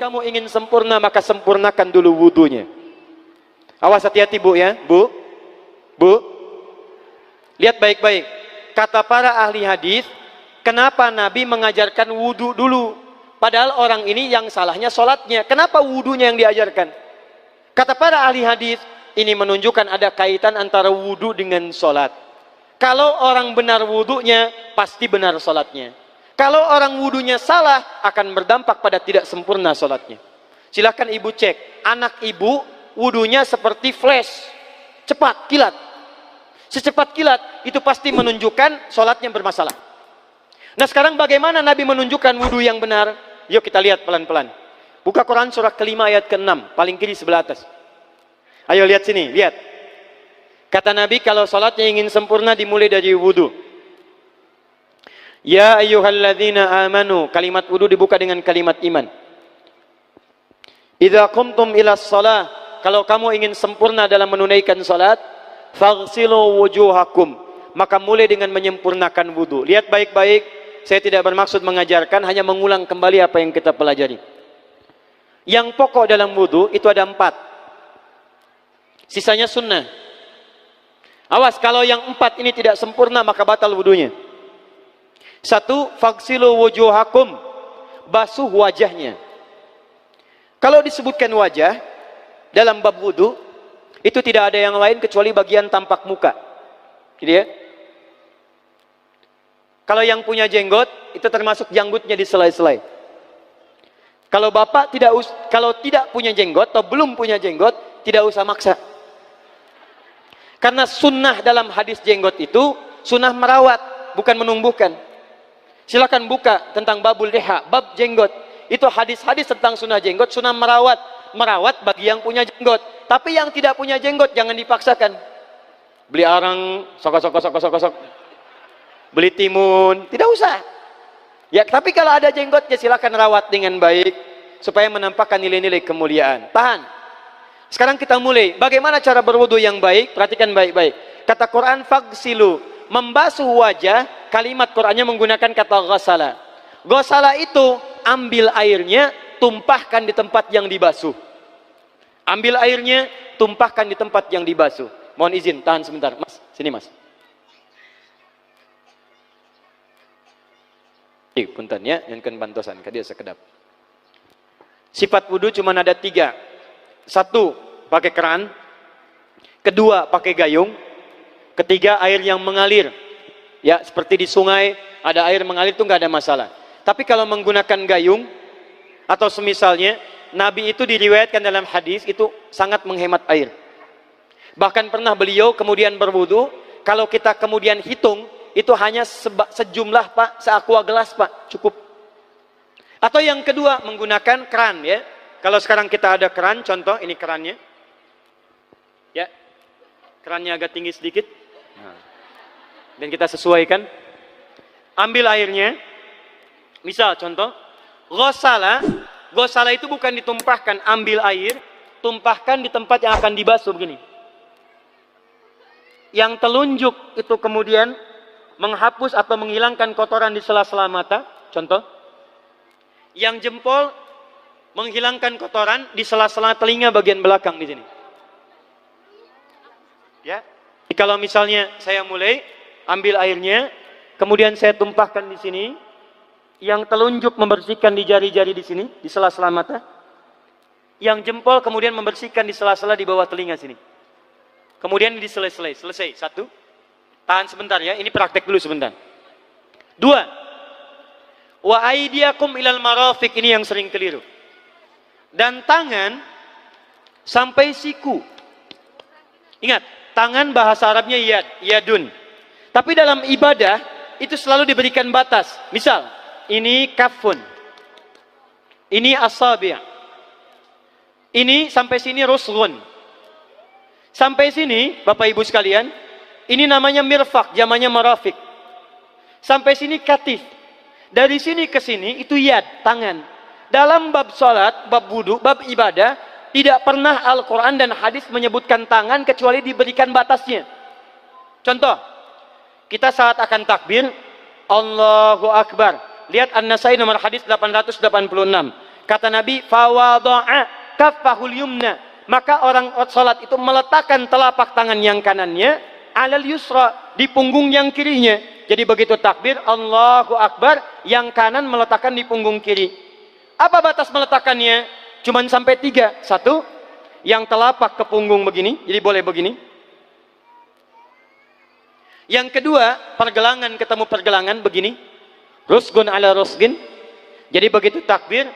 kamu ingin sempurna, maka sempurnakan dulu wudunya. Awas, hati-hati Bu ya, Bu. Lihat baik-baik. Kata para ahli hadis, kenapa Nabi mengajarkan wudu dulu? Padahal orang ini yang salahnya sholatnya. Kenapa wudunya yang diajarkan? Kata para ahli hadis, ini menunjukkan ada kaitan antara wudu dengan sholat. Kalau orang benar wudunya, pasti benar sholatnya. Kalau orang wudunya salah, akan berdampak pada tidak sempurna sholatnya. Silahkan ibu cek, anak ibu wudunya seperti flash, cepat, kilat. Secepat kilat, itu pasti menunjukkan sholatnya bermasalah. Nah sekarang bagaimana Nabi menunjukkan wudu yang benar? Yuk kita lihat pelan-pelan. Buka Quran surah kelima ayat ke-6, paling kiri sebelah atas. Ayo lihat sini, lihat. Kata Nabi, kalau sholatnya ingin sempurna dimulai dari wudu. Ya ayyuhalladzina amanu, kalimat wudu dibuka dengan kalimat iman. Idza qumtum ila shalah, kalau kamu ingin sempurna dalam menunaikan salat, faghsilu wujuhakum, maka mulai dengan menyempurnakan wudu. Lihat baik-baik, saya tidak bermaksud mengajarkan, hanya mengulang kembali apa yang kita pelajari. Yang pokok dalam wudu itu ada 4. Sisanya sunnah. Awas, kalau yang 4 ini tidak sempurna, maka batal wudunya. 1, faghsilu wujuhakum, basuh wajahnya. Kalau disebutkan wajah dalam bab wudu, itu tidak ada yang lain kecuali bagian tampak muka. Gitu ya. Kalau yang punya jenggot, itu termasuk janggutnya di selai-selai. Kalau bapak kalau tidak punya jenggot atau belum punya jenggot, tidak usah maksa. Karena sunnah dalam hadis jenggot itu sunnah merawat, bukan menumbuhkan. Silakan buka tentang babul liha, bab jenggot. Itu hadis-hadis tentang sunnah jenggot, sunnah merawat bagi yang punya jenggot. Tapi yang tidak punya jenggot jangan dipaksakan. Beli arang, sok. Beli timun, tidak usah. Ya, tapi kalau ada jenggotnya silakan rawat dengan baik supaya menampakkan nilai-nilai kemuliaan. Tahan. Sekarang kita mulai. Bagaimana cara berwudu yang baik? Perhatikan baik-baik. Kata Quran faghsilu, membasuh wajah, kalimat Qurannya menggunakan kata ghasala. Ghasala itu ambil airnya, tumpahkan di tempat yang dibasuh. Ambil airnya, tumpahkan di tempat yang dibasuh. Mohon izin, tahan sebentar. Mas, sini Mas. Punten ya, yang kan bantosan, kadia sekedap. Sifat wudu cuma ada 3. 1, pakai keran. 2, pakai gayung. 3, air yang mengalir. Ya, seperti di sungai, ada air mengalir itu nggak ada masalah. Tapi kalau menggunakan gayung, atau semisalnya, Nabi itu diriwayatkan dalam hadis, itu sangat menghemat air. Bahkan pernah beliau kemudian berwudu, kalau kita kemudian hitung, itu hanya sejumlah Pak, seaqua gelas Pak, cukup. Atau yang kedua, menggunakan keran ya. Kalau sekarang kita ada keran, contoh ini kerannya. Ya. Kerannya agak tinggi sedikit. Dan kita sesuaikan. Ambil airnya. Misal contoh, ghasala itu bukan ditumpahkan, ambil air, tumpahkan di tempat yang akan dibasuh begini. Yang telunjuk itu kemudian menghapus atau menghilangkan kotoran di sela-sela mata, contoh. Yang jempol menghilangkan kotoran di sela-sela telinga bagian belakang di sini. Ya. Jadi kalau misalnya saya mulai ambil airnya, kemudian saya tumpahkan di sini, yang telunjuk membersihkan di jari-jari di sini, di sela-sela mata. Yang jempol kemudian membersihkan di sela-sela di bawah telinga sini. Kemudian di selesai. 1. Tahan sebentar ya, ini praktek dulu sebentar. 2. Wa aydiyakum ilal marafiq, ini yang sering keliru. Dan tangan sampai siku. Ingat, tangan bahasa Arabnya yadun. Tapi dalam ibadah itu selalu diberikan batas. Misal, ini kafun. Ini asabi'. Ini sampai sini ruslun. Sampai sini, Bapak Ibu sekalian, ini namanya mirfak, zamannya marafiq. Sampai sini katif. Dari sini ke sini itu yad, tangan. Dalam bab salat, bab wudu, bab ibadah, tidak pernah Al-Quran dan hadis menyebutkan tangan kecuali diberikan batasnya. Contoh, kita saat akan takbir, Allahu Akbar. Lihat An-Nasai nomor hadis 886. Kata Nabi, fawadha'a kaffahul yumna. Maka orang salat itu meletakkan telapak tangan yang kanannya alal yusra, di punggung yang kirinya. Jadi begitu takbir Allahu Akbar, yang kanan meletakkan di punggung kiri. Apa batas meletakkannya? Cuman sampai 3. 1, yang telapak ke punggung begini, jadi boleh begini. Yang kedua, pergelangan ketemu pergelangan begini. Rusgun ala rusgin. Jadi begitu takbir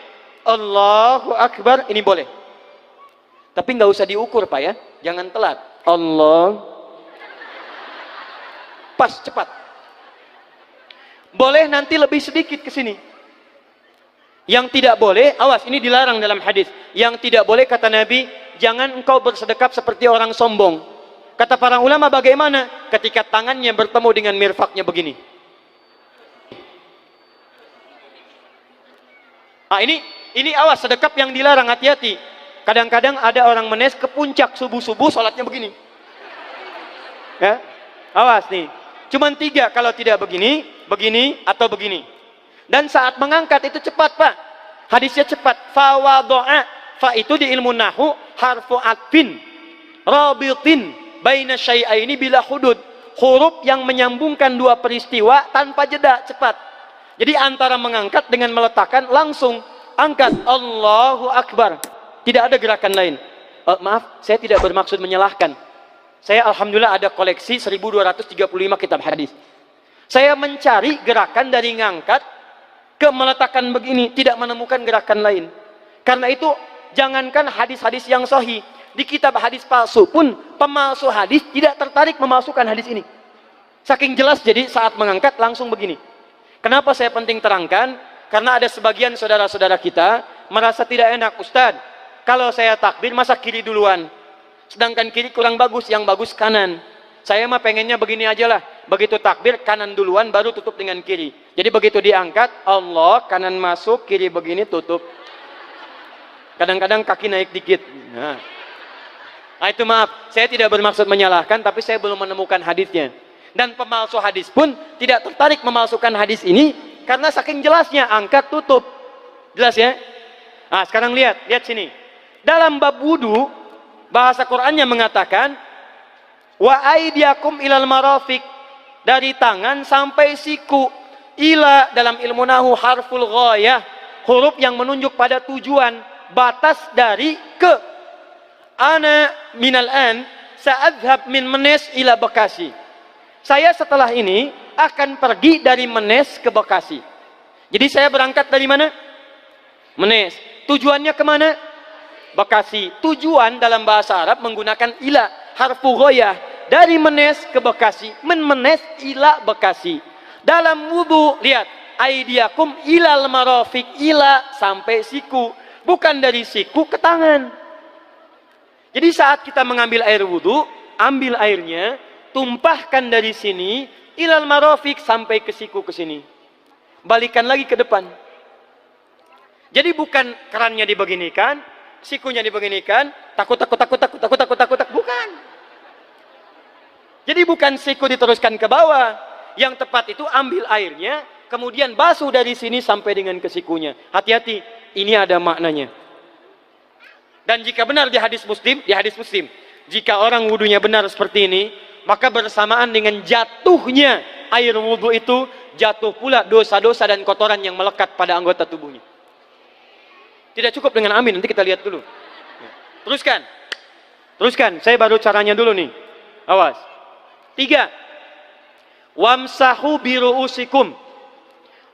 Allahu Akbar, ini boleh. Tapi nggak usah diukur Pak ya, jangan telat. Allah, pas, cepat. Boleh nanti lebih sedikit ke sini. Yang tidak boleh, awas, ini dilarang dalam hadis. Yang tidak boleh kata Nabi, jangan engkau bersedekap seperti orang sombong. Kata para ulama bagaimana? Ketika tangannya bertemu dengan mirfaknya begini. Ah, ini awas, sedekap yang dilarang, hati-hati. Kadang-kadang ada orang menes ke puncak subuh-subuh sholatnya begini. Ya, awas nih. Cuman 3, kalau tidak begini, begini, atau begini. Dan saat mengangkat itu cepat Pak. Hadisnya cepat. Fawadha'a. Fa itu di ilmu nahu harfu atfin rabitin baina syai'aini bila hudud. Huruf yang menyambungkan dua peristiwa tanpa jeda, cepat. Jadi antara mengangkat dengan meletakkan, langsung angkat Allahu Akbar. Tidak ada gerakan lain. Maaf, saya tidak bermaksud menyalahkan. Saya alhamdulillah ada koleksi 1235 kitab hadis. Saya mencari gerakan dari ngangkat ke meletakkan begini, tidak menemukan gerakan lain. Karena itu jangankan hadis-hadis yang sahih, di kitab hadis palsu pun pemalsu hadis tidak tertarik memalsukan hadis ini. Saking jelas, jadi saat mengangkat langsung begini. Kenapa saya penting terangkan? Karena ada sebagian saudara-saudara kita merasa tidak enak, Ustadz, kalau saya takbir masa kiri duluan, sedangkan kiri kurang bagus, yang bagus kanan. Saya mah pengennya begini aja lah, begitu takbir kanan duluan baru tutup dengan kiri. Jadi begitu diangkat Allah, kanan masuk, kiri begini tutup. Kadang-kadang kaki naik dikit. Nah, itu maaf, saya tidak bermaksud menyalahkan, tapi saya belum menemukan hadisnya. Dan pemalsu hadis pun tidak tertarik memalsukan hadis ini karena saking jelasnya, angkat tutup. Jelas ya? Nah, sekarang lihat sini. Dalam bab wudu, bahasa Qur'annya mengatakan wa aidiakum ilal marafiq, dari tangan sampai siku. Ila dalam ilmu nahu harful ghayah, huruf yang menunjuk pada tujuan, batas dari ke. Ana minal an sa'adhab min Menes ila Bekasi. Saya setelah ini akan pergi dari Menes ke Bekasi. Jadi saya berangkat dari mana? Menes. Tujuannya kemana? Bekasi. Tujuan dalam bahasa Arab menggunakan ila, harfu ghayah. Dari Menes ke Bekasi. Menes ila Bekasi. Dalam wudu, lihat. Aidiakum ilal marafiq, ila sampai siku. Bukan dari siku ke tangan. Jadi saat kita mengambil air wudu, ambil airnya, tumpahkan dari sini ilal marafiq sampai ke siku ke sini. Balikan lagi ke depan. Jadi bukan kerannya dibeginikan, sikunya dibeginikan, takut, bukan. Jadi bukan siku diteruskan ke bawah. Yang tepat itu ambil airnya, kemudian basuh dari sini sampai dengan ke sikunya. Hati-hati, ini ada maknanya. Dan jika benar di hadis Muslim, jika orang wudunya benar seperti ini, maka bersamaan dengan jatuhnya air wudu itu, jatuh pula dosa-dosa dan kotoran yang melekat pada anggota tubuhnya. Tidak cukup dengan amin, nanti kita lihat dulu. Teruskan, saya baru caranya dulu nih. Awas. 3. Wamsahu biru'usikum.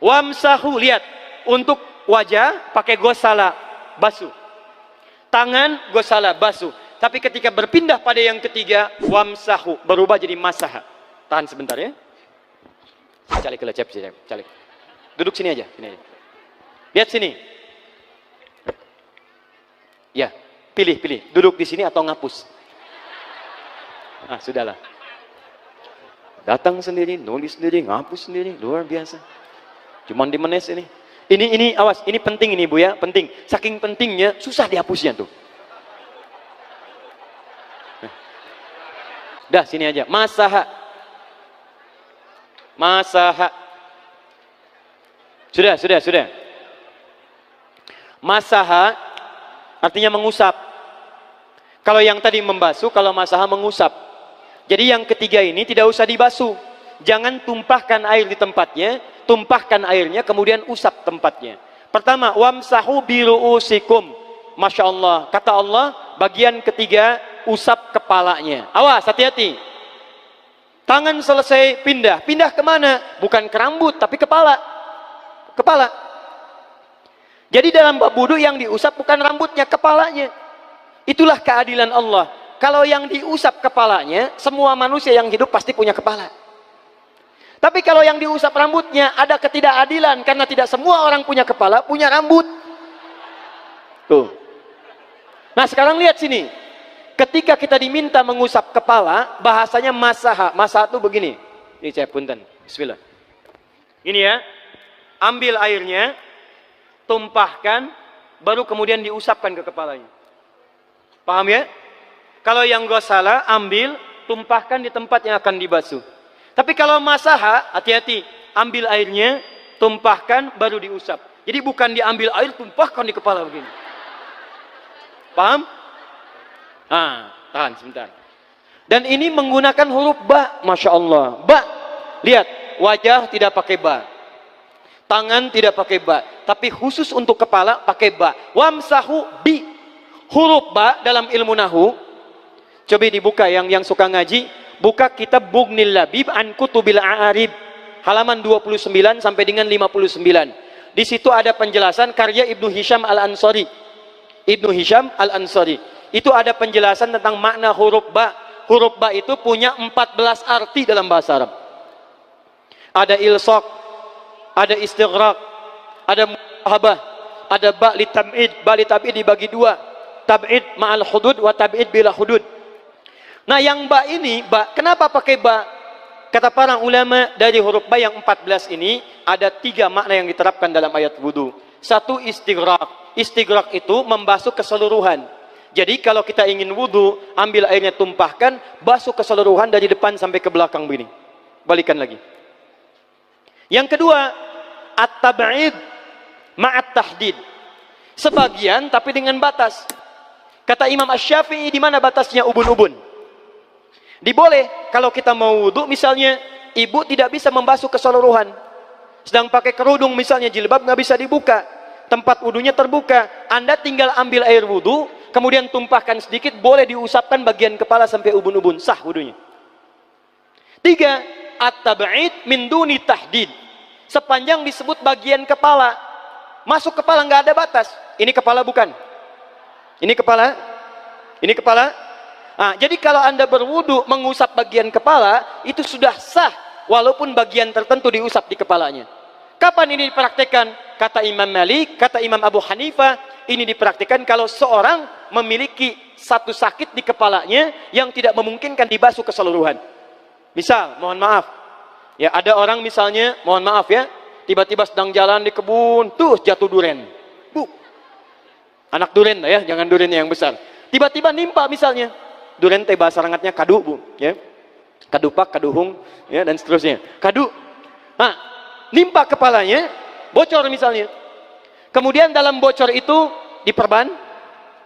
Wamsahu, lihat. Untuk wajah pakai gosala, basuh. Tangan gosala, basuh. Tapi ketika berpindah pada yang ketiga, wamsahu, berubah jadi masaha. Tahan sebentar ya. Calik. Duduk sini aja. Lihat sini. Ya, pilih. Duduk di sini atau ngapus. Ah, sudahlah. Datang sendiri, nulis sendiri, ngapus sendiri, luar biasa. Cuman di Menes ini. Ini awas, ini penting ini Bu ya, penting. Saking pentingnya susah dihapusnya tuh. Dah sini aja. Masaha. Sudah. Masaha artinya mengusap. Kalau yang tadi membasuh, kalau masaha mengusap. Jadi yang ketiga ini tidak usah dibasuh. Jangan tumpahkan air di tempatnya, tumpahkan airnya kemudian usap tempatnya. Pertama, wamsahu biru'usikum. Masya Allah, kata Allah, bagian ketiga usap kepalanya. Awas, hati-hati. Tangan selesai pindah. Pindah kemana? Bukan ke rambut, tapi kepala. Kepala. Jadi dalam bab wudu yang diusap bukan rambutnya, kepalanya. Itulah keadilan Allah. Kalau yang diusap kepalanya, semua manusia yang hidup pasti punya kepala. Tapi kalau yang diusap rambutnya, ada ketidakadilan. Karena tidak semua orang punya kepala, punya rambut. Tuh. Nah sekarang lihat sini. Ketika kita diminta mengusap kepala, bahasanya masaha. Masaha itu begini. Ini saya punten. Bismillah. Ini ya. Ambil airnya, tumpahkan, baru kemudian diusapkan ke kepalanya. Paham ya? Kalau yang gosala, ambil, tumpahkan di tempat yang akan dibasuh. Tapi kalau masaha, hati-hati. Ambil airnya, tumpahkan, baru diusap. Jadi bukan diambil air, tumpahkan di kepala begini. Paham? Ah, tahan sebentar. Dan ini menggunakan huruf ba, Masya Allah. Ba, lihat, wajah tidak pakai ba. Tangan tidak pakai ba. Tapi khusus untuk kepala, pakai ba. Wamsahu bi. Huruf ba dalam ilmu nahu, coba dibuka yang suka ngaji, buka kitab Bughnil Labib an Kutubil A'arib halaman 29 sampai dengan 59. Di situ ada penjelasan karya Ibnu Hisham Al-Ansari. Ibnu Hisham Al-Ansari. Itu ada penjelasan tentang makna huruf ba. Huruf ba itu punya 14 arti dalam bahasa Arab. Ada ilsaq, ada istighraq, ada muhabah, ada ba li tab'id. Ba li tab'id dibagi dua. Tab'id ma'al hudud wa tab'id bila hudud. Nah yang ba ini, ba, kenapa pakai ba? Kata para ulama dari huruf ba yang 14 ini, ada 3 makna yang diterapkan dalam ayat wudu. Satu, istighraq. Istighraq itu membasuh keseluruhan. Jadi kalau kita ingin wudu, ambil airnya tumpahkan, basuh keseluruhan dari depan sampai ke belakang begini. Balikan lagi. Yang kedua, at-tab'id ma'at tahdid. Sebagian tapi dengan batas. Kata Imam Asy-Syafi'i, di mana batasnya ubun-ubun? Diboleh kalau kita mau wudu, misalnya ibu tidak bisa membasuh keseluruhan. Sedang pakai kerudung misalnya, jilbab nggak bisa dibuka. Tempat wudunya terbuka. Anda tinggal ambil air wudu, kemudian tumpahkan sedikit, boleh diusapkan bagian kepala sampai ubun-ubun. Sah wudunya. 3. At-tab'id min duni tahdid. Sepanjang disebut bagian kepala. Masuk kepala nggak ada batas. Ini kepala bukan? Ini kepala? Ini kepala? Nah, jadi kalau Anda berwudu mengusap bagian kepala, itu sudah sah walaupun bagian tertentu diusap di kepalanya. Kapan ini dipraktikkan? Kata Imam Malik, kata Imam Abu Hanifah, ini dipraktikkan kalau seorang memiliki satu sakit di kepalanya yang tidak memungkinkan dibasuh keseluruhan. Misal, mohon maaf, ya ada orang misalnya, mohon maaf ya, tiba-tiba sedang jalan di kebun, tuh jatuh duren. Anak duren ya, jangan duren yang besar. Tiba-tiba nimpa misalnya. Duren teh bahasa rangatnya kadu, Bu, ya. Kadupak, kaduhung, ya dan seterusnya. Kadu. Nah, nimpa kepalanya, bocor misalnya. Kemudian dalam bocor itu diperban,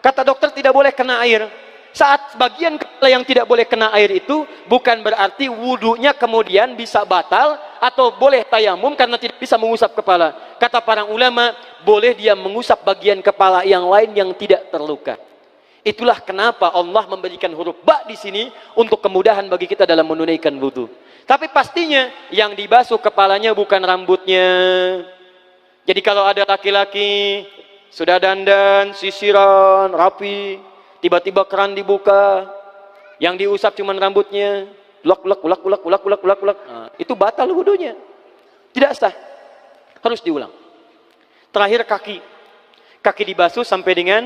kata dokter tidak boleh kena air. Saat bagian kepala yang tidak boleh kena air itu bukan berarti wudunya kemudian bisa batal atau boleh tayamum karena tidak bisa mengusap kepala. Kata para ulama, boleh dia mengusap bagian kepala yang lain yang tidak terluka. Itulah kenapa Allah memberikan huruf ba di sini untuk kemudahan bagi kita dalam menunaikan wudu. Tapi pastinya yang dibasuh kepalanya bukan rambutnya. Jadi kalau ada laki-laki sudah dandan, sisiran, rapi, tiba-tiba keran dibuka, yang diusap cuma rambutnya, ulak. Nah, itu batal wudunya. Tidak sah. Harus diulang. Terakhir kaki. Kaki dibasuh sampai dengan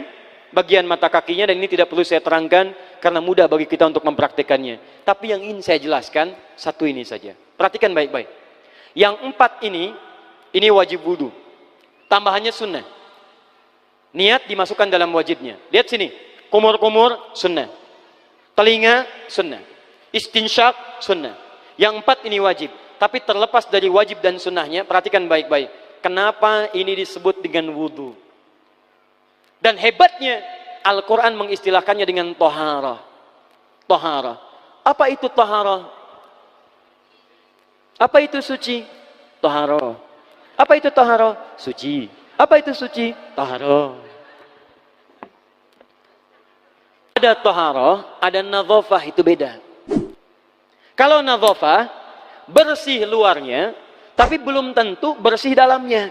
bagian mata kakinya, dan ini tidak perlu saya terangkan karena mudah bagi kita untuk mempraktekannya. Tapi yang ingin saya jelaskan satu ini saja. Perhatikan baik-baik. Yang 4 ini wajib wudu. Tambahannya sunnah. Niat dimasukkan dalam wajibnya. Lihat sini. Kumur-kumur sunnah. Telinga sunnah. Istinsyak sunnah. Yang 4 ini wajib. Tapi terlepas dari wajib dan sunnahnya, perhatikan baik-baik. Kenapa ini disebut dengan wudu? Dan hebatnya Al-Quran mengistilahkannya dengan toharah. Toharah. Apa itu toharah? Apa itu suci? Toharah. Apa itu toharah? Suci. Apa itu suci? Toharah. Ada toharah, ada nadhafah, itu beda. Kalau nadhafah, bersih luarnya, tapi belum tentu bersih dalamnya.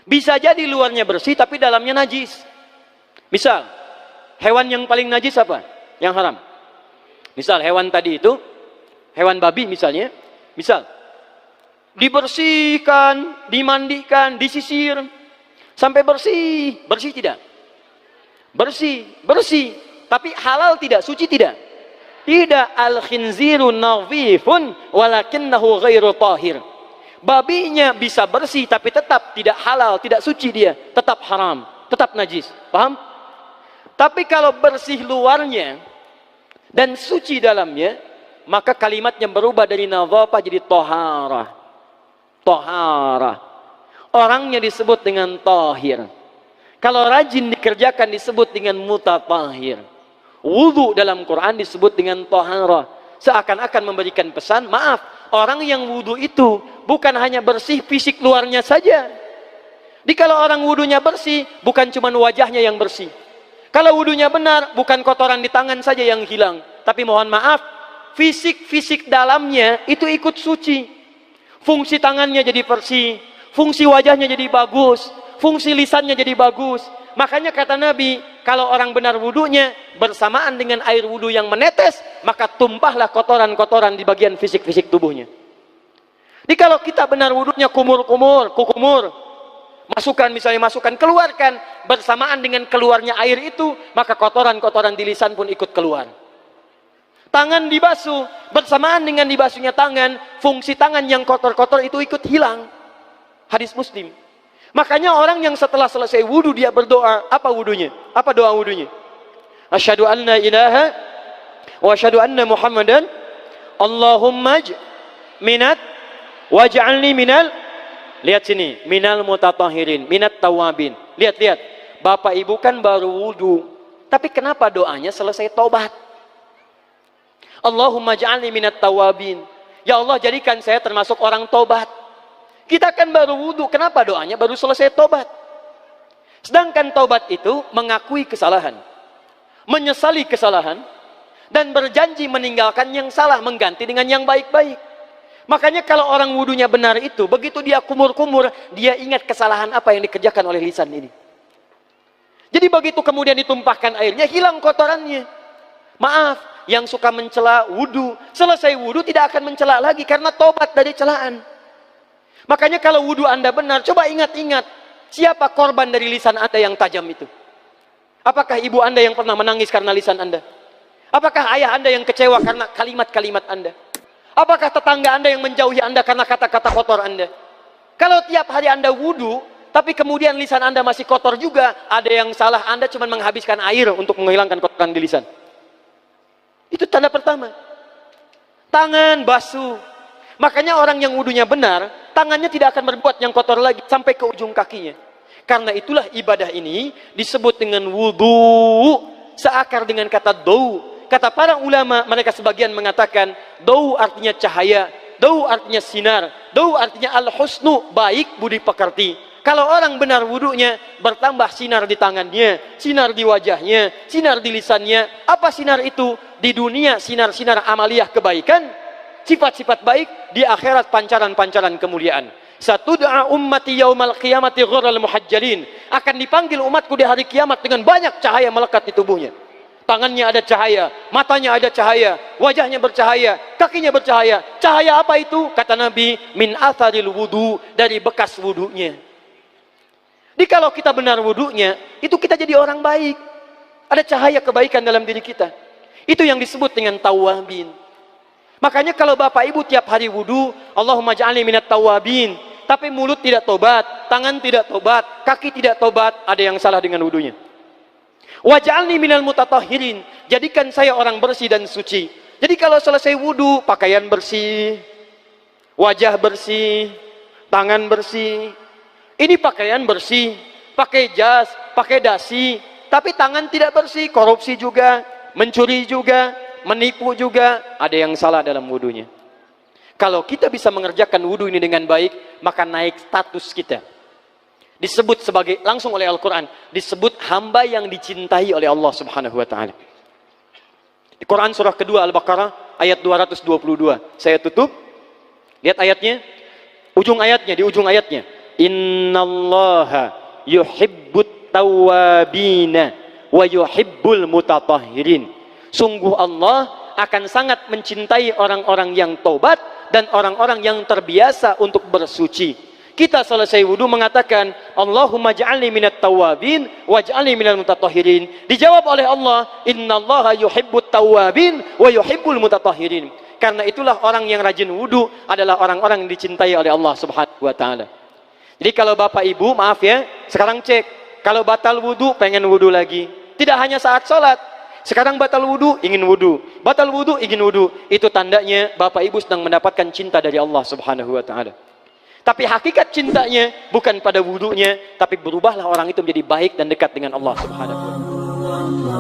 Bisa jadi luarnya bersih, tapi dalamnya najis. Misal, hewan yang paling najis apa? Yang haram. Misal, hewan tadi itu, hewan babi misalnya, misal, dibersihkan, dimandikan, disisir, sampai bersih. Bersih tidak? Bersih, bersih. Tapi halal tidak? Suci tidak? Tidak. Al-khinziru nadhifun walakinnahu ghairu tahir. Babinya bisa bersih tapi tetap tidak halal, tidak suci dia, tetap haram, tetap najis. Paham? Tapi kalau bersih luarnya dan suci dalamnya, maka kalimatnya berubah dari nadhafah jadi toharah. Toharah. Orangnya disebut dengan tahir. Kalau rajin dikerjakan disebut dengan mutatahhir. Wudu dalam Quran disebut dengan toharah. Seakan-akan memberikan pesan, maaf, orang yang wudu itu bukan hanya bersih fisik luarnya saja. Jadi kalau orang wudunya bersih, bukan cuma wajahnya yang bersih. Kalau wudunya benar, bukan kotoran di tangan saja yang hilang. Tapi mohon maaf, fisik dalamnya itu ikut suci. Fungsi tangannya jadi bersih, fungsi wajahnya jadi bagus, fungsi lisannya jadi bagus. Makanya kata Nabi, kalau orang benar wudunya bersamaan dengan air wudu yang menetes, maka tumpahlah kotoran-kotoran di bagian fisik-fisik tubuhnya. Jadi kalau kita benar wudunya kumur-kumur, kukumur, masukkan misalnya, masukkan, keluarkan, bersamaan dengan keluarnya air itu, maka kotoran-kotoran di lisan pun ikut keluar. Tangan dibasuh, bersamaan dengan dibasuhnya tangan, fungsi tangan yang kotor-kotor itu ikut hilang. Hadis Muslim. Makanya orang yang setelah selesai wudu dia berdoa, apa wudunya? Apa doa wudunya? Asyhadu an la ilaha wa asyhadu anna Muhammadan Allahumma minat waj'alni minal, lihat sini, minal mutatahhirin, minat tawabin. Lihat. Bapak Ibu kan baru wudu, tapi kenapa doanya selesai tobat? Allahumma ja'alni minat tawabin. Ya Allah, jadikan saya termasuk orang tobat. Kita kan baru wudu, kenapa doanya baru selesai tobat? Sedangkan tobat itu mengakui kesalahan, menyesali kesalahan, dan berjanji meninggalkan yang salah, mengganti dengan yang baik-baik. Makanya kalau orang wudunya benar itu, begitu dia kumur-kumur, dia ingat kesalahan apa yang dikerjakan oleh lisan ini. Jadi begitu kemudian ditumpahkan airnya, hilang kotorannya. Maaf, yang suka mencela wudu, selesai wudu tidak akan mencela lagi karena tobat dari celaan. Makanya kalau wudu Anda benar, coba ingat-ingat, siapa korban dari lisan Anda yang tajam itu? Apakah ibu Anda yang pernah menangis karena lisan Anda? Apakah ayah Anda yang kecewa karena kalimat-kalimat Anda? Apakah tetangga Anda yang menjauhi Anda karena kata-kata kotor Anda? Kalau tiap hari Anda wudu, tapi kemudian lisan Anda masih kotor juga, ada yang salah, Anda cuma menghabiskan air untuk menghilangkan kotoran di lisan. Itu tanda pertama. Tangan basuh. Makanya orang yang wudunya benar, tangannya tidak akan berbuat yang kotor lagi sampai ke ujung kakinya. Karena itulah ibadah ini disebut dengan wudu, seakar dengan kata dau. Kata para ulama, mereka sebagian mengatakan dau artinya cahaya, dau artinya sinar, dau artinya al-husnu, baik budi pekerti. Kalau orang benar wudunya, bertambah sinar di tangannya, sinar di wajahnya, sinar di lisannya. Apa sinar itu? Di dunia sinar-sinar amaliyah kebaikan, sifat-sifat baik, di akhirat pancaran-pancaran kemuliaan. Satud'a ummati yaumal qiyamati ghurral muhajjalin. Akan dipanggil umatku di hari kiamat dengan banyak cahaya melekat di tubuhnya. Tangannya ada cahaya, matanya ada cahaya, wajahnya bercahaya, kakinya bercahaya. Cahaya apa itu? Kata Nabi, min atharil wudu, dari bekas wudunya. Jadi kalau kita benar wudunya, itu kita jadi orang baik. Ada cahaya kebaikan dalam diri kita. Itu yang disebut dengan tawabin. Makanya kalau Bapak Ibu tiap hari wudu, Allahumma ja'alni minat tawabin, tapi mulut tidak tobat, tangan tidak tobat, kaki tidak tobat, ada yang salah dengan wudunya. Waj'alni minal mutatahhirin, jadikan saya orang bersih dan suci. Jadi kalau selesai wudu, pakaian bersih, wajah bersih, tangan bersih. Ini pakaian bersih, pakai jas, pakai dasi, tapi tangan tidak bersih, korupsi juga, mencuri juga, menipu juga, ada yang salah dalam wudunya. Kalau kita bisa mengerjakan wudu ini dengan baik, maka naik status kita. Disebut sebagai, langsung oleh Al-Quran, disebut hamba yang dicintai oleh Allah subhanahu wa ta'ala. Di Quran surah kedua Al-Baqarah ayat 222. Saya tutup. Lihat ayatnya. Di ujung ayatnya. Innallaha yuhibbut tawwabina wa yuhibbul mutatahhirin. Sungguh Allah akan sangat mencintai orang-orang yang tobat dan orang-orang yang terbiasa untuk bersuci. Kita selesai wudu mengatakan, Allahumma ja'alni minat tawabin waj'alni minal mutatahhirin. Dijawab oleh Allah, innallaha yuhibbut tawabin wa yuhibbul mutatahhirin. Karena itulah orang yang rajin wudu adalah orang-orang yang dicintai oleh Allah subhanahu wa ta'ala. Jadi kalau bapak ibu, maaf ya, sekarang cek. Kalau batal wudu, pengen wudu lagi. Tidak hanya saat sholat. Sekarang batal wudu, ingin wudu. Batal wudu, ingin wudu. Itu tandanya bapak ibu sedang mendapatkan cinta dari Allah subhanahu wa ta'ala. Tapi hakikat cintanya bukan pada wudunya, tapi berubahlah orang itu menjadi baik dan dekat dengan Allah subhanahu wa ta'ala.